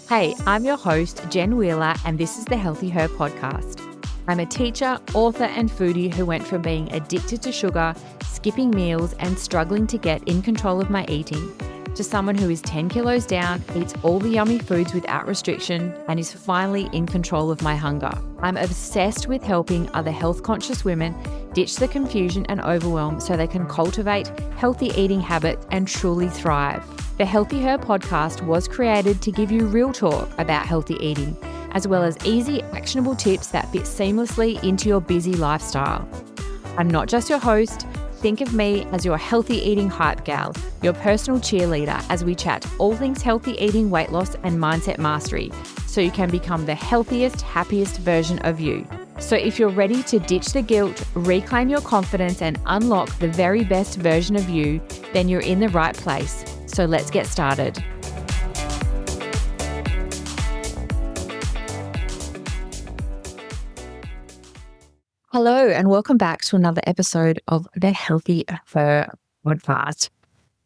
Hey, I'm your host, Jen Wheeler, and this is the Healthy Her podcast. I'm a teacher, author, and foodie who went from being addicted to sugar, skipping meals, and struggling to get in control of my eating, to someone who is 10 kilos down, eats all the yummy foods without restriction, and is finally in control of my hunger. I'm obsessed with helping other health-conscious women ditch the confusion and overwhelm so they can cultivate healthy eating habits and truly thrive. The Healthy Her podcast was created to give you real talk about healthy eating, as well as easy, actionable tips that fit seamlessly into your busy lifestyle. I'm not just your host. Think of me as your healthy eating hype gal, your personal cheerleader as we chat all things healthy eating, weight loss, and mindset mastery, so you can become the healthiest, happiest version of you. So if you're ready to ditch the guilt, reclaim your confidence, and unlock the very best version of you, then you're in the right place. So let's get started. Hello, and welcome back to another episode of the Healthy Her podcast.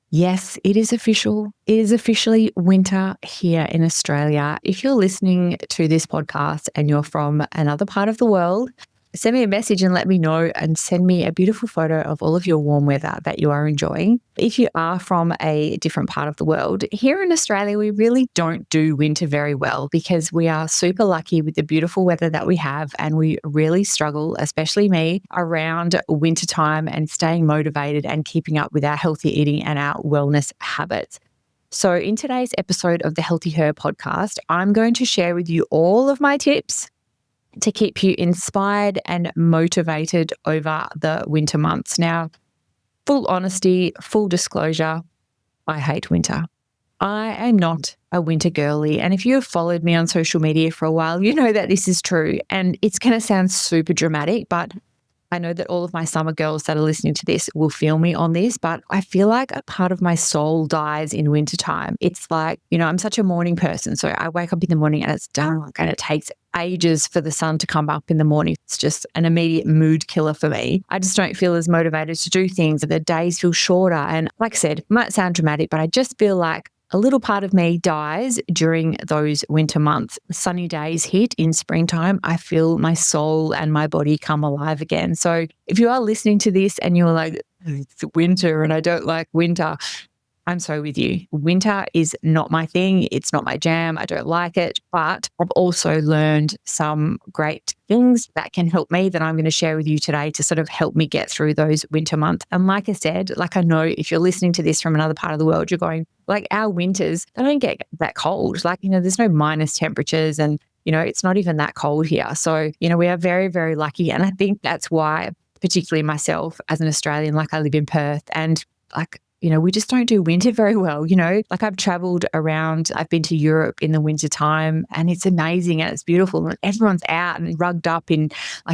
Yes, it is official. It is officially winter here in Australia. If you're listening to this podcast and you're from another part of the world, send me a message and let me know, and send me a beautiful photo of all of your warm weather that you are enjoying. If you are from a different part of the world, here in Australia, we really don't do winter very well because we are super lucky with the beautiful weather that we have, and we really struggle, especially me, around wintertime and staying motivated and keeping up with our healthy eating and our wellness habits. So in today's episode of the Healthy Her podcast, I'm going to share with you all of my tips to keep you inspired and motivated over the winter months. Now, full honesty, full disclosure, I hate winter. I am not a winter girly. And if you have followed me on social media for a while, you know that this is true. And it's going to sound super dramatic, but I know that all of my summer girls that are listening to this will feel me on this, but I feel like a part of my soul dies in wintertime. It's like, I'm such a morning person. So I wake up in the morning and it's dark and it takes ages for the sun to come up in the morning. It's just an immediate mood killer for me. I just don't feel as motivated to do things. The days feel shorter. And like I said, it might sound dramatic, but I just feel like a little part of me dies during those winter months. Sunny days hit in springtime, I feel my soul and my body come alive again. So if you are listening to this and you're like, it's winter and I don't like winter, I'm so with you. Winter is not my thing. It's not my jam. I don't like it. But I've also learned some great things that can help me that I'm going to share with you today to sort of help me get through those winter months. And like I said, I know if you're listening to this from another part of the world, you're going, our winters, they don't get that cold. There's no minus temperatures and, it's not even that cold here. So, we are very, very lucky. And I think that's why, particularly myself as an Australian, I live in Perth and we just don't do winter very well, I've traveled around, I've been to Europe in the winter time and it's amazing and it's beautiful and everyone's out and rugged up in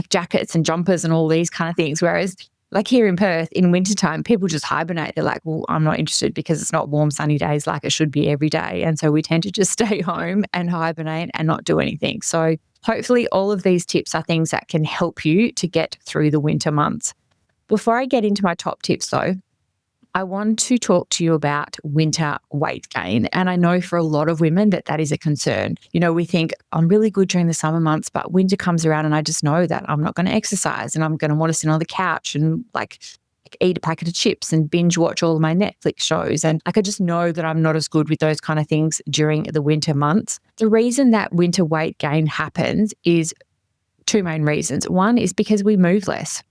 jackets and jumpers and all these kind of things. Whereas here in Perth in wintertime, people just hibernate. They're like, well, I'm not interested because it's not warm, sunny days like it should be every day. And so we tend to just stay home and hibernate and not do anything. So hopefully all of these tips are things that can help you to get through the winter months. Before I get into my top tips though, I want to talk to you about winter weight gain. And I know for a lot of women that is a concern. We think I'm really good during the summer months, but winter comes around and I just know that I'm not going to exercise and I'm going to want to sit on the couch and eat a packet of chips and binge watch all of my Netflix shows. And I just know that I'm not as good with those kind of things during the winter months. The reason that winter weight gain happens is two main reasons. One is because we move less.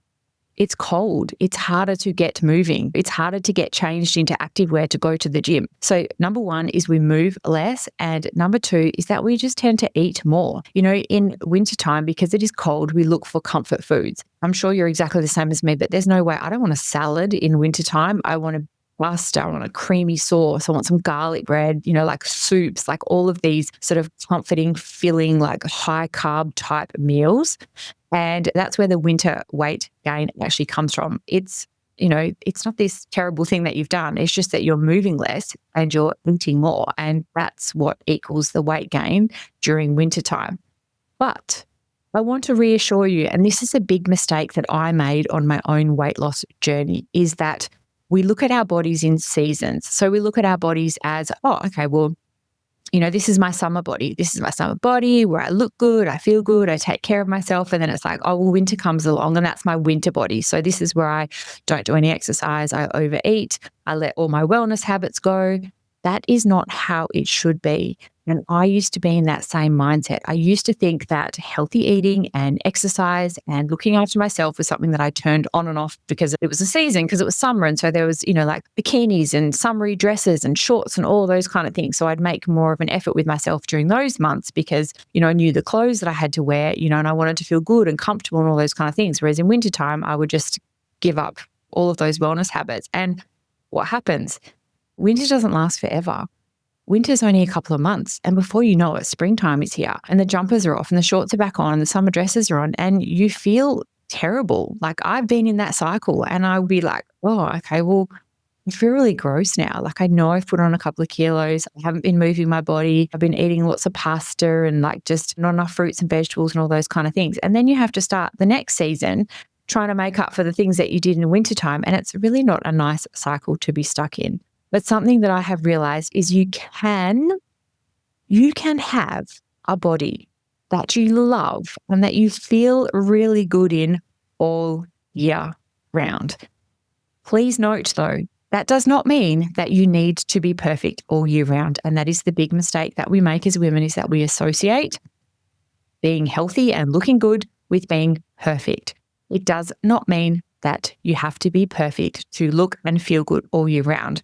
It's cold. It's harder to get moving. It's harder to get changed into activewear to go to the gym. So number one is we move less. And number two is that we just tend to eat more. In wintertime, because it is cold, we look for comfort foods. I'm sure you're exactly the same as me, but there's no way. I don't want a salad in wintertime. I want a pasta, I want a creamy sauce, I want some garlic bread, soups, all of these sort of comforting, filling, high carb type meals. And that's where the winter weight gain actually comes from. It's not this terrible thing that you've done. It's just that you're moving less and you're eating more. And that's what equals the weight gain during wintertime. But I want to reassure you, and this is a big mistake that I made on my own weight loss journey, is that we look at our bodies in seasons. So we look at our bodies as, this is my summer body. This is my summer body where I look good, I feel good, I take care of myself. And then it's like, oh, well, winter comes along and that's my winter body. So this is where I don't do any exercise, I overeat, I let all my wellness habits go. That is not how it should be. And I used to be in that same mindset. I used to think that healthy eating and exercise and looking after myself was something that I turned on and off because it was a season, because it was summer. And so there was, like bikinis and summery dresses and shorts and all those kind of things. So I'd make more of an effort with myself during those months because, I knew the clothes that I had to wear, and I wanted to feel good and comfortable and all those kind of things. Whereas in wintertime, I would just give up all of those wellness habits. And what happens? Winter doesn't last forever. Winter's only a couple of months. And before you know it, springtime is here and the jumpers are off and the shorts are back on and the summer dresses are on and you feel terrible. Like I've been in that cycle and I would be like, oh, okay, well, I feel really gross now. Like I know I've put on a couple of kilos. I haven't been moving my body. I've been eating lots of pasta and like just not enough fruits and vegetables and all those kind of things. And then you have to start the next season trying to make up for the things that you did in wintertime. And it's really not a nice cycle to be stuck in. But something that I have realized is you can have a body that you love and that you feel really good in all year round. Please note though, that does not mean that you need to be perfect all year round. And that is the big mistake that we make as women, is that we associate being healthy and looking good with being perfect. It does not mean that you have to be perfect to look and feel good all year round.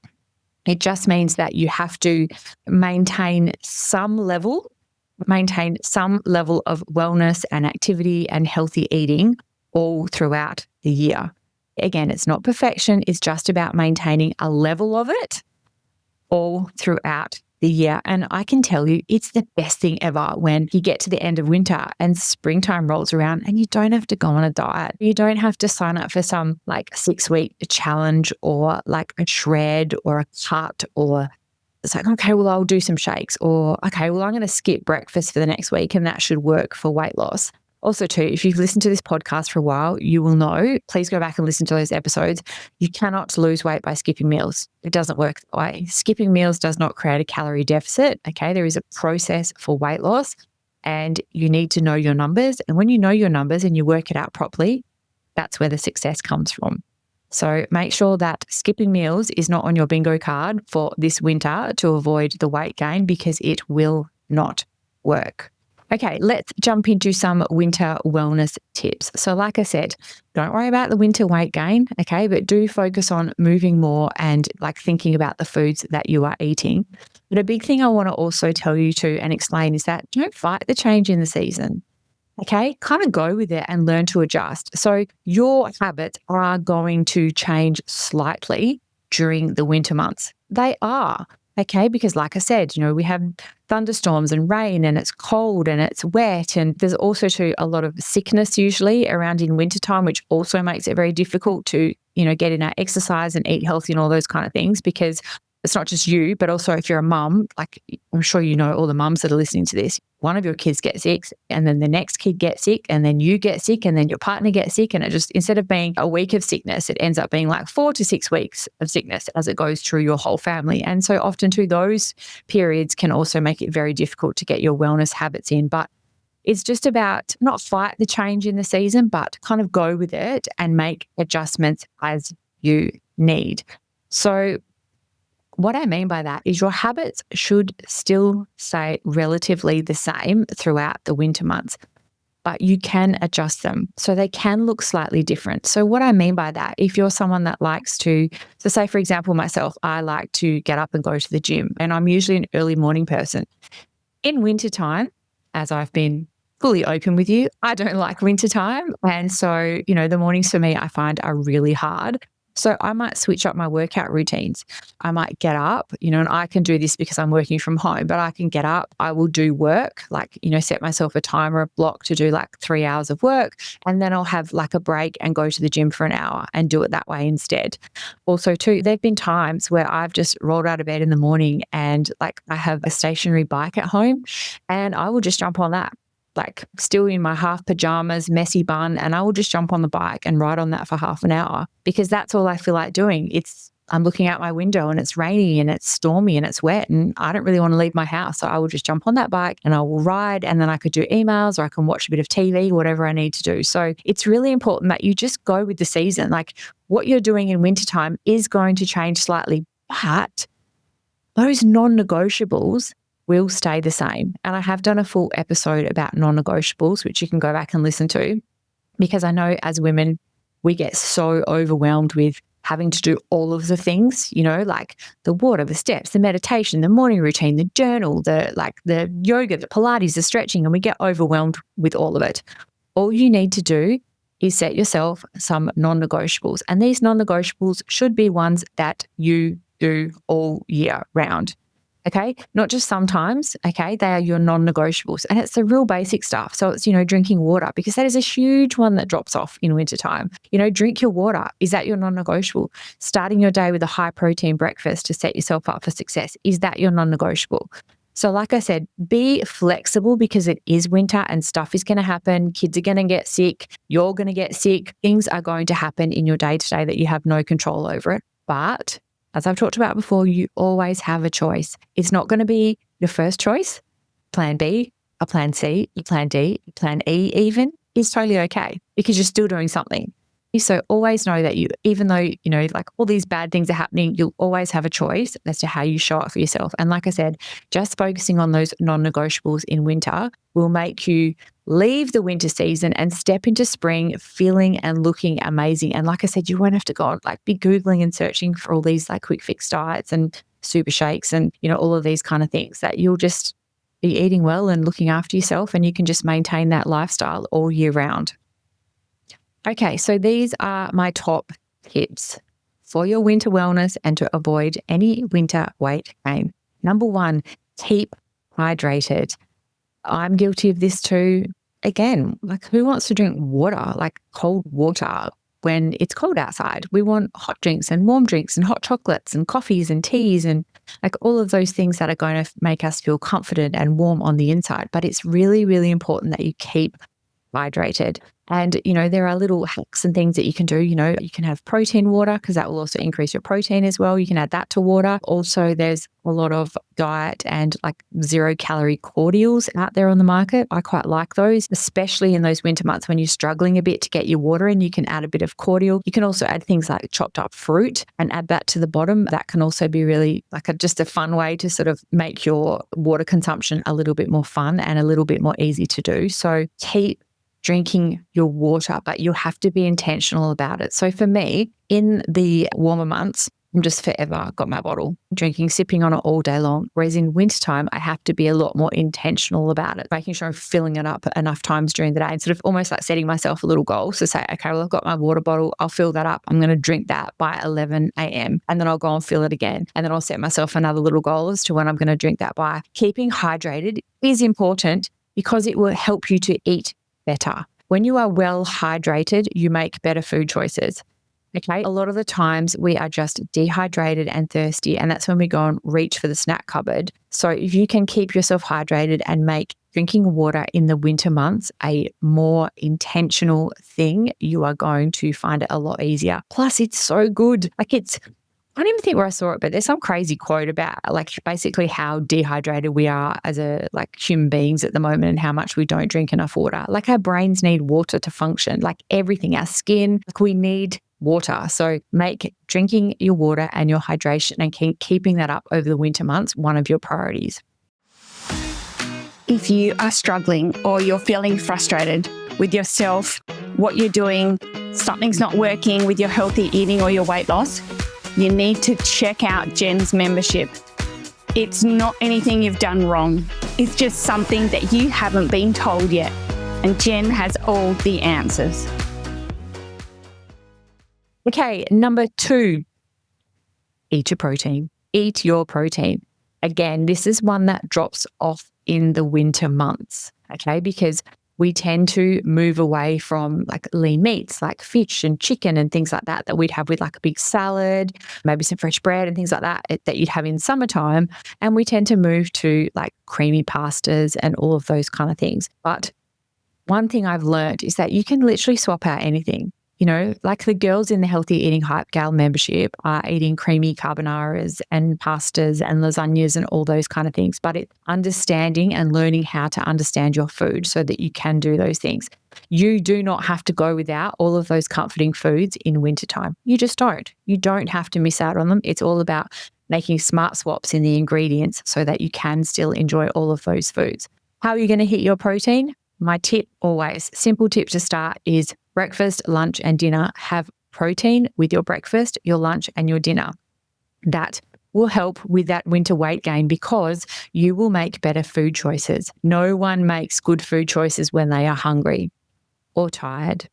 It just means that you have to maintain some level of wellness and activity and healthy eating all throughout the year. Again, it's not perfection. It's just about maintaining a level of it all throughout the year. And I can tell you, it's the best thing ever when you get to the end of winter and springtime rolls around and you don't have to go on a diet. You don't have to sign up for some like 6-week challenge or like a shred or a cut, or it's like, okay, well, I'll do some shakes, or okay, well, I'm going to skip breakfast for the next week and that should work for weight loss. Also too, if you've listened to this podcast for a while, you will know, please go back and listen to those episodes. You cannot lose weight by skipping meals. It doesn't work that way. Skipping meals does not create a calorie deficit. Okay. There is a process for weight loss and you need to know your numbers. And when you know your numbers and you work it out properly, that's where the success comes from. So make sure that skipping meals is not on your bingo card for this winter to avoid the weight gain, because it will not work. Okay, let's jump into some winter wellness tips. So like I said, don't worry about the winter weight gain, okay, but do focus on moving more and like thinking about the foods that you are eating. But a big thing I want to also tell you to and explain is that don't fight the change in the season, okay? Kind of go with it and learn to adjust. So your habits are going to change slightly during the winter months. They are. Okay, because like I said, we have thunderstorms and rain and it's cold and it's wet, and there's also too a lot of sickness usually around in wintertime, which also makes it very difficult to, get in our exercise and eat healthy and all those kind of things, because it's not just you, but also if you're a mum, like I'm sure all the mums that are listening to this, one of your kids gets sick and then the next kid gets sick and then you get sick and then your partner gets sick. And it just, instead of being a week of sickness, it ends up being like 4 to 6 weeks of sickness as it goes through your whole family. And so often too, those periods can also make it very difficult to get your wellness habits in. But it's just about not fight the change in the season, but kind of go with it and make adjustments as you need. So what I mean by that is your habits should still stay relatively the same throughout the winter months, but you can adjust them. So they can look slightly different. So what I mean by that, if you're someone that likes to, so say for example, myself, I like to get up and go to the gym, and I'm usually an early morning person. In wintertime, as I've been fully open with you, I don't like wintertime. And so, the mornings for me, I find are really hard. So I might switch up my workout routines. I might get up, and I can do this because I'm working from home, but I can get up, I will do work, like, set myself a timer, a block to do like 3 hours of work. And then I'll have like a break and go to the gym for an hour and do it that way instead. Also too, there've been times where I've just rolled out of bed in the morning and like I have a stationary bike at home and I will just jump on that, like still in my half pajamas, messy bun, and I will just jump on the bike and ride on that for half an hour because that's all I feel like doing. It's I'm looking out my window and it's rainy and it's stormy and it's wet and I don't really want to leave my house. So I will just jump on that bike and I will ride, and then I could do emails or I can watch a bit of TV, whatever I need to do. So it's really important that you just go with the season. Like what you're doing in wintertime is going to change slightly, but those non-negotiables will stay the same. And I have done a full episode about non-negotiables, which you can go back and listen to, because I know as women, we get so overwhelmed with having to do all of the things, like the water, the steps, the meditation, the morning routine, the journal, the yoga, the Pilates, the stretching, and we get overwhelmed with all of it. All you need to do is set yourself some non-negotiables. And these non-negotiables should be ones that you do all year round. Okay. Not just sometimes. Okay. They are your non-negotiables. And it's the real basic stuff. So it's, drinking water, because that is a huge one that drops off in wintertime. Drink your water. Is that your non-negotiable? Starting your day with a high protein breakfast to set yourself up for success. Is that your non-negotiable? So like I said, be flexible, because it is winter and stuff is going to happen. Kids are going to get sick. You're going to get sick. Things are going to happen in your day-to-day that you have no control over it. But as I've talked about before, you always have a choice. It's not going to be your first choice. Plan B, a plan C, a plan D, a plan E even is totally okay, because you're still doing something. So always know that even though, like all these bad things are happening, you'll always have a choice as to how you show up for yourself. And like I said, just focusing on those non-negotiables in winter will make you leave the winter season and step into spring feeling and looking amazing. And like I said, you won't have to go be Googling and searching for all these quick fix diets and super shakes and, all of these kind of things. That you'll just be eating well and looking after yourself, and you can just maintain that lifestyle all year round. Okay, so these are my top tips for your winter wellness and to avoid any winter weight gain. Number one, keep hydrated. I'm guilty of this too. Again, who wants to drink water, cold water, when it's cold outside? We want hot drinks and warm drinks and hot chocolates and coffees and teas and all of those things that are going to make us feel comforted and warm on the inside. But it's really, really important that you keep hydrated. And, there are little hacks and things that you can do. You can have protein water, because that will also increase your protein as well. You can add that to water. Also, there's a lot of diet and 0-calorie cordials out there on the market. I quite like those, especially in those winter months when you're struggling a bit to get your water in. You can add a bit of cordial. You can also add things like chopped up fruit and add that to the bottom. That can also be really just a fun way to sort of make your water consumption a little bit more fun and a little bit more easy to do. So keep drinking your water, but you have to be intentional about it. So for me, in the warmer months, I'm just forever got my bottle, sipping on it all day long. Whereas in wintertime, I have to be a lot more intentional about it, making sure I'm filling it up enough times during the day and sort of almost setting myself a little goal. So say, okay, well, I've got my water bottle. I'll fill that up. I'm going to drink that by 11 a.m. and then I'll go and fill it again. And then I'll set myself another little goal as to when I'm going to drink that by. Keeping hydrated is important because it will help you to eat better. When you are well hydrated, you make better food choices. Okay. A lot of the times we are just dehydrated and thirsty, and that's when we go and reach for the snack cupboard. So if you can keep yourself hydrated and make drinking water in the winter months a more intentional thing, you are going to find it a lot easier. Plus, it's so good. I don't even think where I saw it, but there's some crazy quote about basically how dehydrated we are as human beings at the moment and how much we don't drink enough water. Our brains need water to function, everything, our skin, we need water. So make drinking your water and your hydration and keeping that up over the winter months one of your priorities. If you are struggling or you're feeling frustrated with yourself, what you're doing, something's not working with your healthy eating or your weight loss, you need to check out Jen's membership. It's not anything you've done wrong. It's just something that you haven't been told yet. And Jen has all the answers. Okay, number 2, eat your protein. Eat your protein. Again, this is one that drops off in the winter months, okay, because we tend to move away from lean meats like fish and chicken and things like that we'd have with a big salad, maybe some fresh bread and things like that you'd have in summertime. And we tend to move to creamy pastas and all of those kind of things. But one thing I've learned is that you can literally swap out anything. Like the girls in the Healthy Eating Hype Gal membership are eating creamy carbonaras and pastas and lasagnas and all those kind of things. But it's understanding and learning how to understand your food so that you can do those things. You do not have to go without all of those comforting foods in wintertime. You just don't. You don't have to miss out on them. It's all about making smart swaps in the ingredients so that you can still enjoy all of those foods. How are you going to hit your protein? My tip always, simple tip to start is breakfast, lunch, and dinner. Have protein with your breakfast, your lunch, and your dinner. That will help with that winter weight gain because you will make better food choices. No one makes good food choices when they are hungry or tired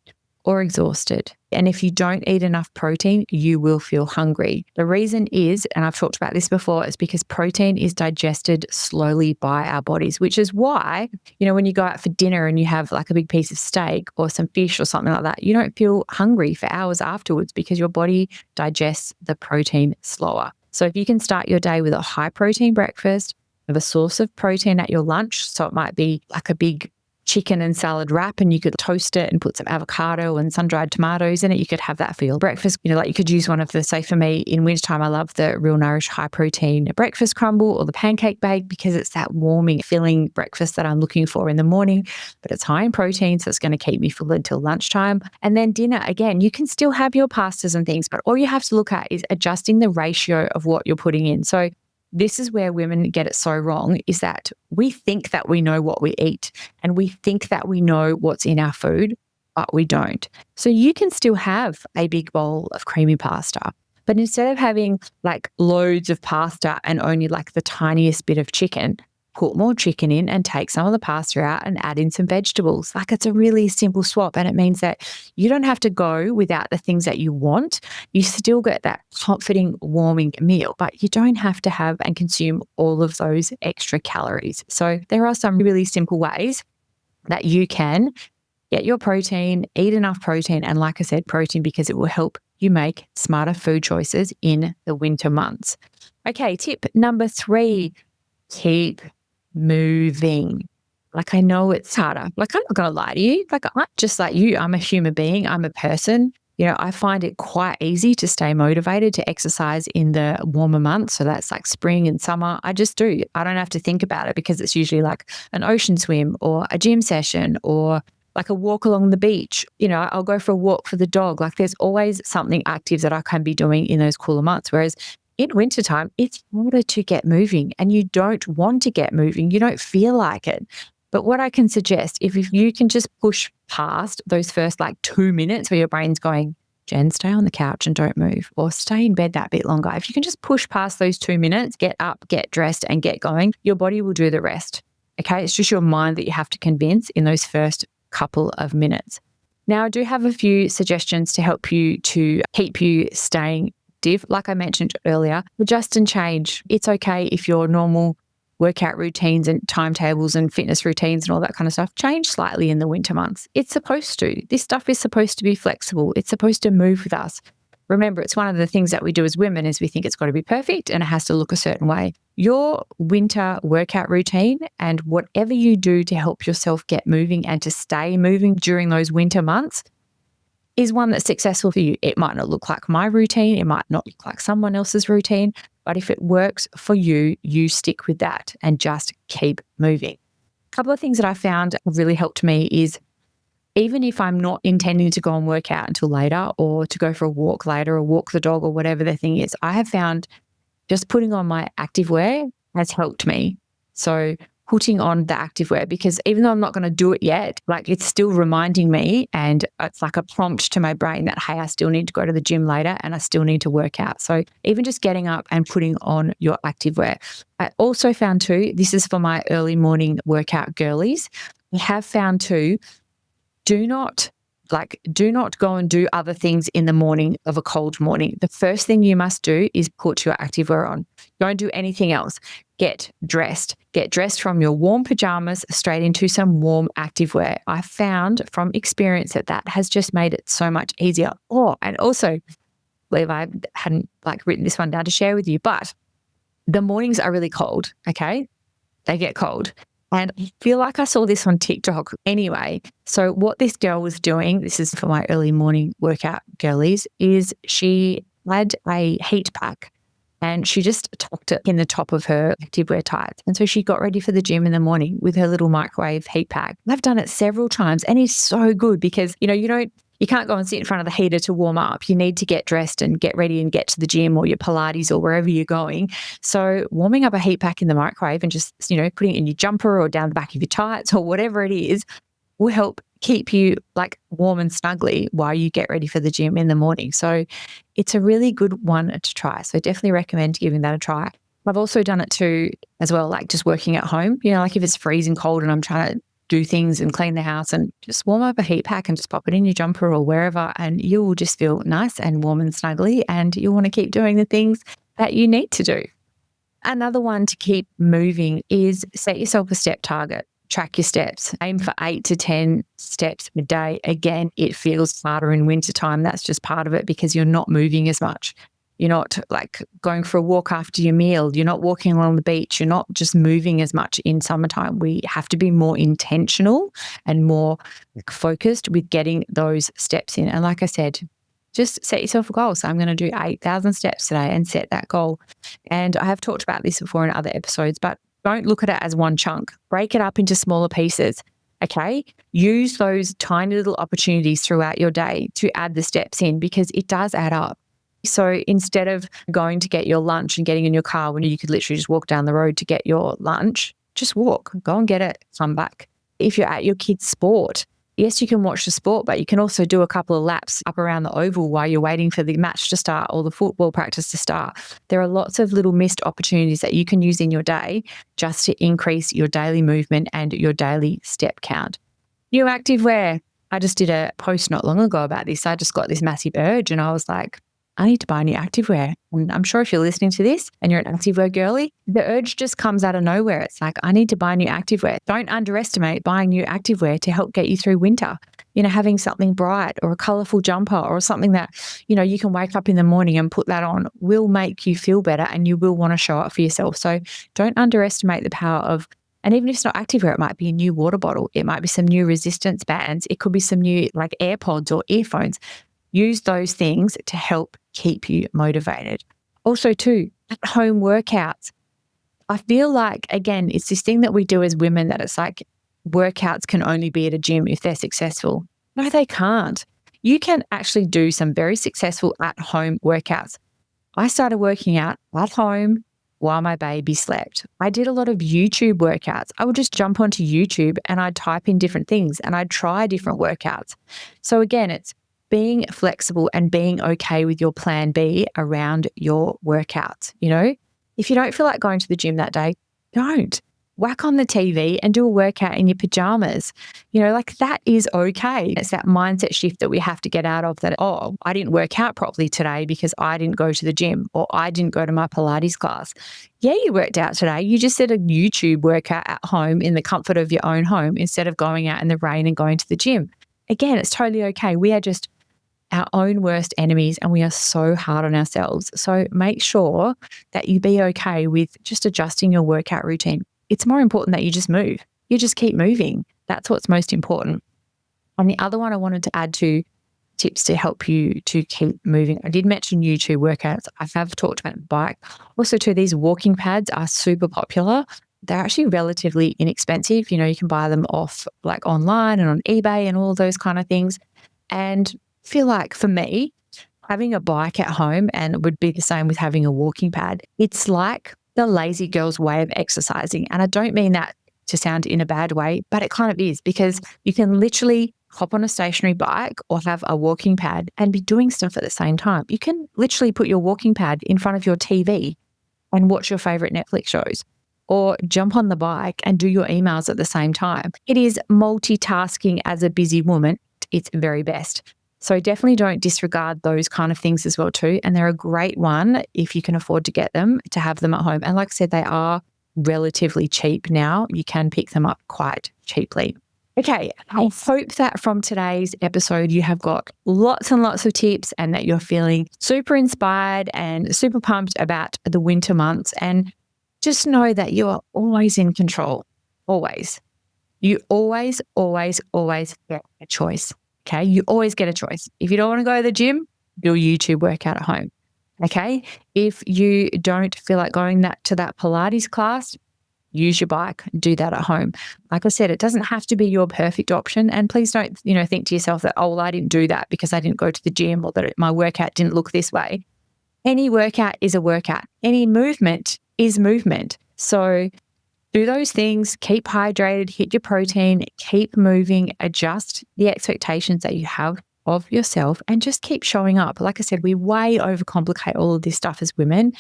or exhausted. And if you don't eat enough protein, you will feel hungry. The reason is, and I've talked about this before, is because protein is digested slowly by our bodies, which is why, when you go out for dinner and you have like a big piece of steak or some fish or something like that, you don't feel hungry for hours afterwards because your body digests the protein slower. So if you can start your day with a high protein breakfast, have a source of protein at your lunch, so it might be like a big chicken and salad wrap and you could toast it and put some avocado and sun-dried tomatoes in it. You could have that for your breakfast. Like you could use one of the, say for me in wintertime, I love the Real Nourish high protein breakfast crumble or the pancake bake because it's that warming, filling breakfast that I'm looking for in the morning, but it's high in protein. So it's going to keep me full until lunchtime. And then dinner, again, you can still have your pastas and things, but all you have to look at is adjusting the ratio of what you're putting in. So this is where women get it so wrong, is that we think that we know what we eat and we think that we know what's in our food, but we don't. So you can still have a big bowl of creamy pasta, but instead of having like loads of pasta and only like the tiniest bit of chicken, put more chicken in and take some of the pasta out and add in some vegetables. Like it's a really simple swap. And it means that you don't have to go without the things that you want. You still get that comforting, warming meal, but you don't have to have and consume all of those extra calories. So there are some really simple ways that you can get your protein, eat enough protein. And like I said, protein because it will help you make smarter food choices in the winter months. Okay, tip number 3, keep moving. Like I know it's harder. Like I'm not going to lie to you. Like I'm just like you. I'm a human being. I'm a person. I find it quite easy to stay motivated to exercise in the warmer months. So that's like spring and summer. I just do. I don't have to think about it because it's usually like an ocean swim or a gym session or like a walk along the beach. I'll go for a walk for the dog. Like there's always something active that I can be doing in those cooler months. Whereas in wintertime, it's harder to get moving and you don't want to get moving. You don't feel like it. But what I can suggest, if you can just push past those first like 2 minutes where your brain's going, Jen, stay on the couch and don't move, or stay in bed that bit longer. If you can just push past those 2 minutes, get up, get dressed and get going, your body will do the rest. Okay. It's just your mind that you have to convince in those first couple of minutes. Now, I do have a few suggestions to help you to keep you staying active. Like I mentioned earlier, adjust and change. It's okay if your normal workout routines and timetables and fitness routines and all that kind of stuff change slightly in the winter months. It's supposed to. This stuff is supposed to be flexible. It's supposed to move with us. Remember, it's one of the things that we do as women is we think it's got to be perfect and it has to look a certain way. Your winter workout routine and whatever you do to help yourself get moving and to stay moving during those winter months is one that's successful for you. It might not look like my routine. It might not look like someone else's routine, but if it works for you, you stick with that and just keep moving. A couple of things that I found have really helped me is even if I'm not intending to go and work out until later or to go for a walk later or walk the dog or whatever the thing is, I have found just putting on my activewear has helped me. So putting on the activewear, because even though I'm not going to do it yet, like it's still reminding me and it's like a prompt to my brain that, hey, I still need to go to the gym later and I still need to work out. So even just getting up and putting on your activewear. I also found too, this is for my early morning workout girlies, I have found too, do not go and do other things in the morning of a cold morning. The first thing you must do is put your activewear on. Don't do anything else. Get dressed. Get dressed from your warm pajamas straight into some warm activewear. I found from experience that has just made it so much easier. Oh, and also, I believe I hadn't written this one down to share with you, but the mornings are really cold, okay? They get cold. And I feel like I saw this on TikTok anyway. So what this girl was doing, this is for my early morning workout girlies, is she had a heat pack and she just tucked it in the top of her activewear tights. And so she got ready for the gym in the morning with her little microwave heat pack. I've done it several times and it's so good because, you can't go and sit in front of the heater to warm up. You need to get dressed and get ready and get to the gym or your Pilates or wherever you're going. So warming up a heat pack in the microwave and just, putting it in your jumper or down the back of your tights or whatever it is will help keep you like warm and snuggly while you get ready for the gym in the morning. So it's a really good one to try. So definitely recommend giving that a try. I've also done it too as well, like just working at home, like if it's freezing cold and I'm trying to do things and clean the house and just warm up a heat pack and just pop it in your jumper or wherever and you will just feel nice and warm and snuggly and you'll want to keep doing the things that you need to do. Another one to keep moving is set yourself a step target. Track your steps. Aim for 8 to 10 steps a day. Again, it feels harder in wintertime. That's just part of it because you're not moving as much. You're not like going for a walk after your meal. You're not walking along the beach. You're not just moving as much in summertime. We have to be more intentional and more focused with getting those steps in. And like I said, just set yourself a goal. So I'm going to do 8,000 steps today and set that goal. And I have talked about this before in other episodes, but don't look at it as one chunk. Break it up into smaller pieces. Okay. Use those tiny little opportunities throughout your day to add the steps in because it does add up. So instead of going to get your lunch and getting in your car when you could literally just walk down the road to get your lunch, just walk, go and get it, come back. If you're at your kid's sport, yes, you can watch the sport, but you can also do a couple of laps up around the oval while you're waiting for the match to start or the football practice to start. There are lots of little missed opportunities that you can use in your day just to increase your daily movement and your daily step count. New activewear. I just did a post not long ago about this. I just got this massive urge and I was like, I need to buy new activewear. And I'm sure if you're listening to this and you're an activewear girly, the urge just comes out of nowhere. It's like, I need to buy new activewear. Don't underestimate buying new activewear to help get you through winter. Having something bright or a colorful jumper or something that, you can wake up in the morning and put that on will make you feel better and you will want to show up for yourself. So don't underestimate the power of, and even if it's not activewear, it might be a new water bottle. It might be some new resistance bands. It could be some new like AirPods or earphones. Use those things to help keep you motivated. Also too, at-home workouts. I feel like, again, it's this thing that we do as women that it's like workouts can only be at a gym if they're successful. No, they can't. You can actually do some very successful at-home workouts. I started working out at home while my baby slept. I did a lot of YouTube workouts. I would just jump onto YouTube and I'd type in different things and I'd try different workouts. So again, it's being flexible and being okay with your plan B around your workouts. If you don't feel like going to the gym that day, don't. Whack on the TV and do a workout in your pajamas. That is okay. It's that mindset shift that we have to get out of that, I didn't work out properly today because I didn't go to the gym or I didn't go to my Pilates class. Yeah, you worked out today. You just did a YouTube workout at home in the comfort of your own home instead of going out in the rain and going to the gym. Again, it's totally okay. We are just our own worst enemies and we are so hard on ourselves. So make sure that you be okay with just adjusting your workout routine. It's more important that you just move. You just keep moving. That's what's most important. And the other one I wanted to add to tips to help you to keep moving. I did mention YouTube workouts. I have talked about bike. Also too, these walking pads are super popular. They're actually relatively inexpensive. You can buy them off like online and on eBay and all those kind of things. And feel like for me, having a bike at home, and it would be the same with having a walking pad, it's like the lazy girl's way of exercising. And I don't mean that to sound in a bad way, but it kind of is because you can literally hop on a stationary bike or have a walking pad and be doing stuff at the same time. You can literally put your walking pad in front of your TV and watch your favorite Netflix shows or jump on the bike and do your emails at the same time. It is multitasking as a busy woman. It's very best. So definitely don't disregard those kind of things as well too. And they're a great one if you can afford to get them, to have them at home. And like I said, they are relatively cheap now. You can pick them up quite cheaply. Okay, I hope that from today's episode, you have got lots and lots of tips and that you're feeling super inspired and super pumped about the winter months. And just know that you are always in control. always. You always, always, always get a choice. Okay. You always get a choice. If you don't want to go to the gym, do a YouTube workout at home. Okay. If you don't feel like going to that Pilates class, use your bike, do that at home. Like I said, it doesn't have to be your perfect option. And please don't, think to yourself that, oh, well, I didn't do that because I didn't go to the gym or that my workout didn't look this way. Any workout is a workout. Any movement is movement. So do those things, keep hydrated, hit your protein, keep moving, adjust the expectations that you have of yourself, and just keep showing up. Like I said, we way overcomplicate all of this stuff as women,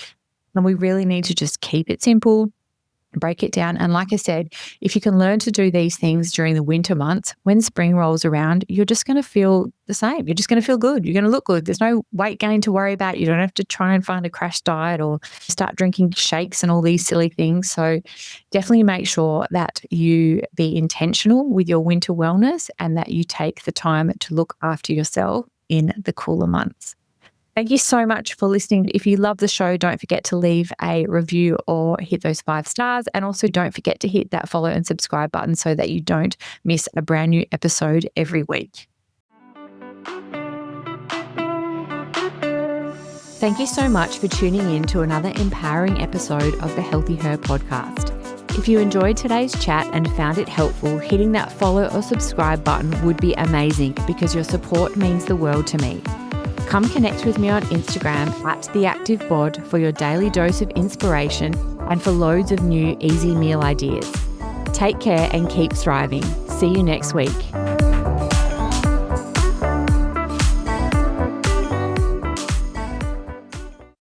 and we really need to just keep it simple, break it down. And like I said, if you can learn to do these things during the winter months, when spring rolls around, you're just going to feel the same. You're just going to feel good. You're going to look good. There's no weight gain to worry about. You don't have to try and find a crash diet or start drinking shakes and all these silly things. So definitely make sure that you be intentional with your winter wellness and that you take the time to look after yourself in the cooler months. Thank you so much for listening. If you love the show, don't forget to leave a review or hit those 5 stars. And also don't forget to hit that follow and subscribe button so that you don't miss a brand new episode every week. Thank you so much for tuning in to another empowering episode of the Healthy Her podcast. If you enjoyed today's chat and found it helpful, hitting that follow or subscribe button would be amazing because your support means the world to me. Come connect with me on Instagram @TheActiveBod for your daily dose of inspiration and for loads of new easy meal ideas. Take care and keep thriving. See you next week.